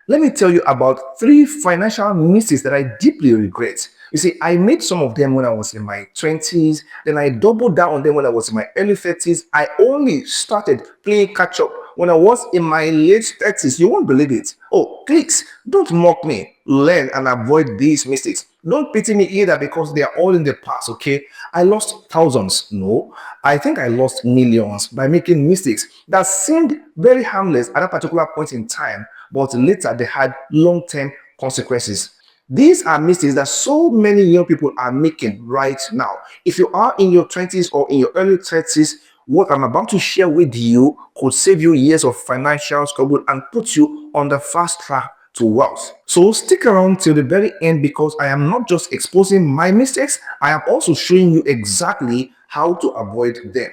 Let me tell you about three financial mistakes that I deeply regret. You see, I made some of them when I was in my 20s, then I doubled down on them when I was in my early 30s. I only started playing catch up when I was in my late 30s. You won't believe it. Oh, please, don't mock me. Learn and avoid these mistakes. Don't pity me either because they are all in the past, okay? I lost thousands. No, I think I lost millions by making mistakes that seemed very harmless at that particular point in time, but later they had long term consequences. These are mistakes that so many young people are making right now. If you are in your 20s or in your early 30s, what I'm about to share with you could save you years of financial struggle and put you on the fast track to wealth. So stick around till the very end because I am not just exposing my mistakes, I am also showing you exactly how to avoid them.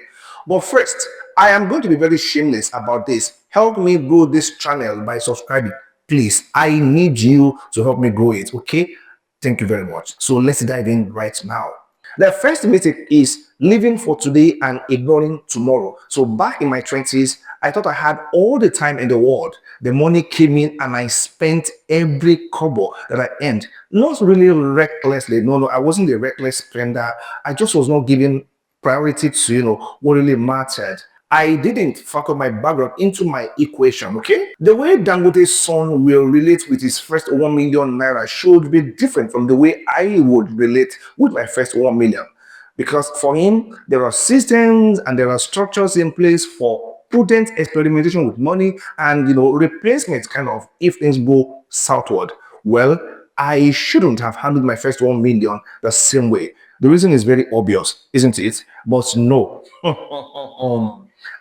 But first, I am going to be very shameless about this. Help me grow this channel by subscribing. Please, I need you to help me grow it, okay? Thank you very much. So let's dive in right now. The first mistake is living for today and ignoring tomorrow. So back in my 20s, I thought I had all the time in the world. The money came in and I spent every kobo that I earned. Not really recklessly. No, no, I wasn't a reckless spender. I just was not giving priority to what really mattered. I didn't factor my background into my equation, okay? The way Dangote's son will relate with his first 1 million naira should be different from the way I would relate with my first 1 million. Because for him, there are systems and there are structures in place for prudent experimentation with money and replacement kind of if things go southward. Well, I shouldn't have handled my first 1 million the same way. The reason is very obvious, isn't it? But no.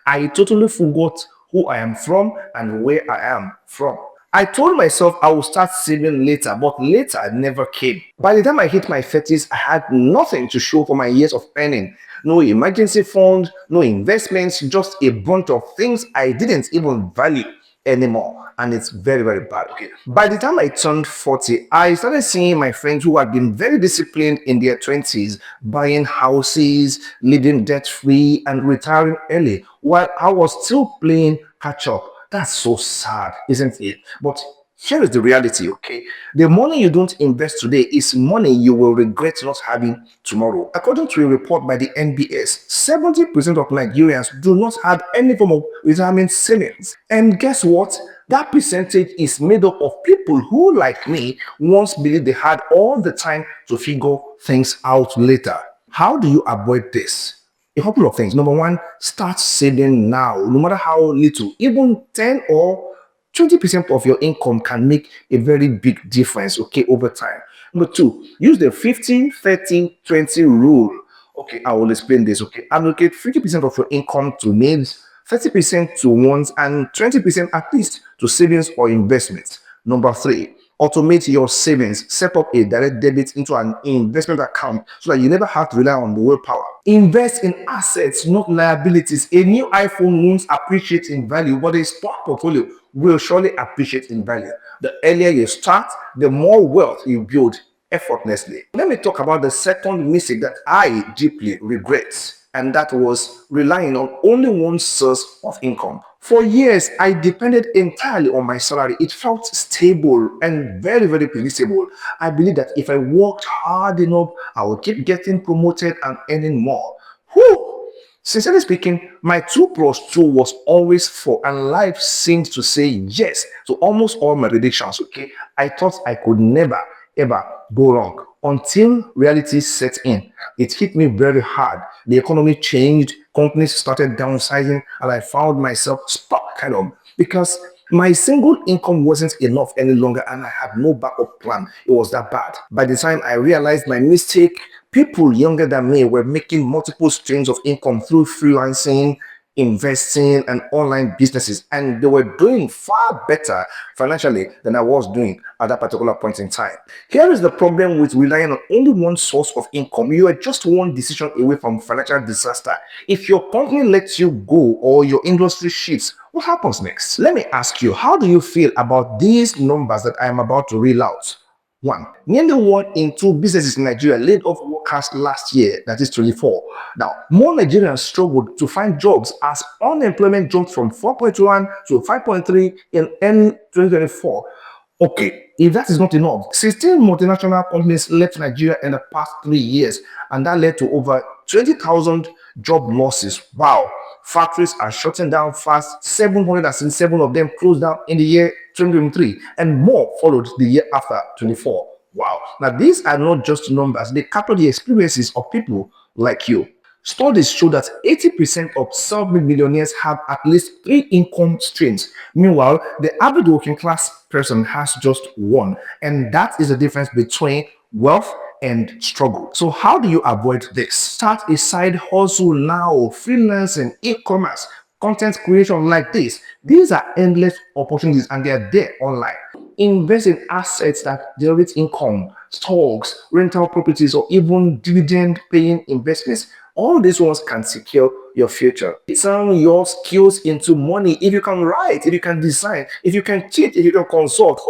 I totally forgot who I am from and where I am from. I told myself I would start saving later, but later never came. By the time I hit my 30s, I had nothing to show for my years of earning. No emergency fund, no investments, just a bunch of things I didn't even value anymore. And it's very, very bad. Okay. By the time I turned 40, I started seeing my friends who had been very disciplined in their 20s, buying houses, living debt free, and retiring early, while I was still playing catch up. That's so sad, isn't it? But here is the reality, okay? The money you don't invest today is money you will regret not having tomorrow. According to a report by the NBS, 70% of Nigerians do not have any form of retirement savings. And guess what? That percentage is made up of people who, like me, once believed they had all the time to figure things out later. How do you avoid this? A couple of things. Number one, start saving now, no matter how little, even 10 or 20% of your income can make a very big difference, okay, over time. Number two, use the 50-30-20 rule. Okay, I will explain this, okay. Allocate 50% of your income to needs, 30% to wants, and 20% at least to savings or investments. Number three, automate your savings. Set up a direct debit into an investment account so that you never have to rely on the willpower. Invest in assets, not liabilities. A new iPhone won't appreciate in value, but a stock portfolio will surely appreciate in value. The earlier you start, the more wealth you build effortlessly. Let me talk about the second mistake that I deeply regret, and that was relying on only one source of income. For years, I depended entirely on my salary. It felt stable and very, very predictable. I believe that if I worked hard enough, I would keep getting promoted and earning more. Whew! Sincerely speaking, my 2 plus 2 was always 4, and life seemed to say yes to almost all my predictions. Okay, I thought I could never ever go wrong until reality set in. It hit me very hard. The economy changed, companies started downsizing, and I found myself stuck kind of because my single income wasn't enough any longer and I had no backup plan. It was that bad. By the time I realized my mistake, people younger than me were making multiple streams of income through freelancing, investing, and online businesses, and they were doing far better financially than I was doing at that particular point in time. Here is the problem with relying on only one source of income. You are just one decision away from financial disaster. If your company lets you go or your industry shifts, what happens next? Let me ask you, how do you feel about these numbers that I am about to reel out? One, nearly 1 in 2 businesses in Nigeria laid off workers last year, that is 24. Now, more Nigerians struggled to find jobs as unemployment jumped from 4.1 to 5.3 in 2024. Okay, if that is not enough, 16 multinational companies left Nigeria in the past 3 years, and that led to over 20,000 job losses. Wow. Factories are shutting down fast. 767 of them closed down in the year 2023, and more followed the year after 24. Wow. Now, these are not just numbers, they capture the experiences of people like you. Studies show that 80% of self-made millionaires have at least three income streams. Meanwhile, the average working class person has just one. And that is the difference between wealth and struggle. So how do you avoid this? Start a side hustle now, freelancing, e-commerce, content creation like this. These are endless opportunities and they are there online. Invest in assets that generate income, stocks, rental properties, or even dividend paying investments. All these ones can secure your future. Turn your skills into money. If you can write, if you can design, if you can teach, if you can consult,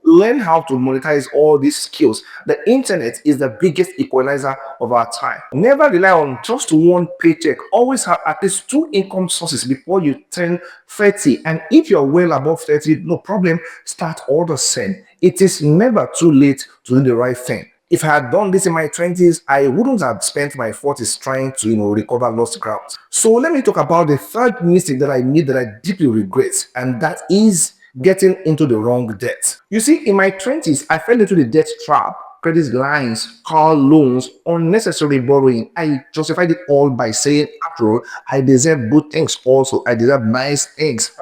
learn how to monetize all these skills. The internet is the biggest equalizer of our time. Never rely on just one paycheck. Always have at least two income sources before you turn 30. And if you're well above 30, no problem, start all the same. It is never too late to do the right thing. If I had done this in my 20s, I wouldn't have spent my 40s trying to, recover lost ground. So let me talk about the third mistake that I made that I deeply regret, and that is getting into the wrong debt. You see, in my 20s, I fell into the debt trap. Credit lines, car loans, unnecessary borrowing. I justified it all by saying, after all, I deserve good things also. I deserve nice things.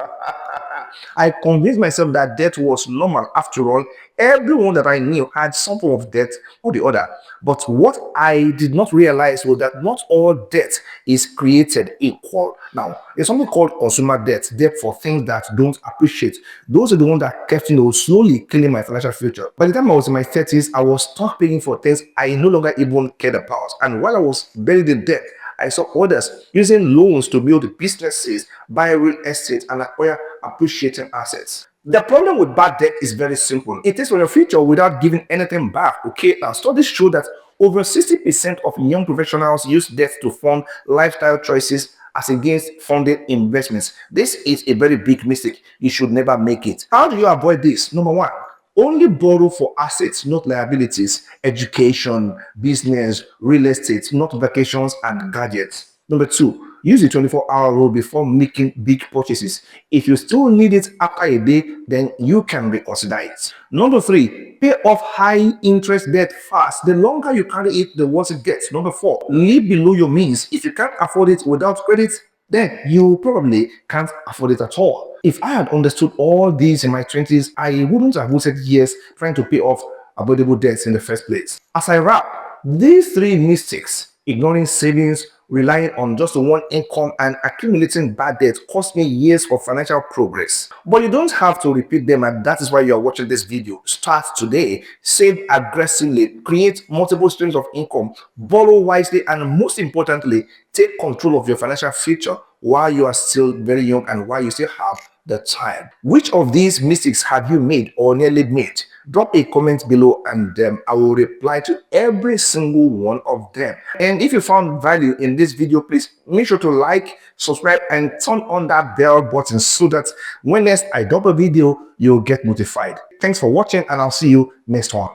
I convinced myself that debt was normal. After all, everyone that I knew had some form of debt or the other. But what I did not realize was that not all debt is created equal. Now, there's something called consumer debt for things that don't appreciate. Those are the ones that kept, slowly killing my financial future. By the time I was in my 30s, I was stuck paying for things I no longer even cared about. And while I was buried in debt, I saw others using loans to build businesses, buy real estate, and acquire appreciating assets. The problem with bad debt is very simple. It is for your future without giving anything back. Okay, now studies show that over 60% of young professionals use debt to fund lifestyle choices as against funding investments. This is a very big mistake. You should never make it. How do you avoid this? Number one, only borrow for assets, not liabilities, education, business, real estate, not vacations and gadgets. Number two, use the 24-hour rule before making big purchases. If you still need it after a day, then you can reconsider it. Number three, pay off high interest debt fast. The longer you carry it, the worse it gets. Number four, live below your means. If you can't afford it without credit, then you probably can't afford it at all. If I had understood all these in my 20s, I wouldn't have wasted years trying to pay off avoidable debts in the first place. As I wrap, these three mistakes, ignoring savings, relying on just one income, and accumulating bad debt, cost me years of financial progress. But you don't have to repeat them, and that is why you are watching this video. Start today, save aggressively, create multiple streams of income, borrow wisely, and most importantly, take control of your financial future while you are still very young and while you still have the time. Which of these mistakes have you made or nearly made? Drop a comment below and I will reply to every single one of them. And if you found value in this video, please make sure to like, subscribe, and turn on that bell button so that when next I drop a video, you'll get notified. Thanks for watching, and I'll see you next one.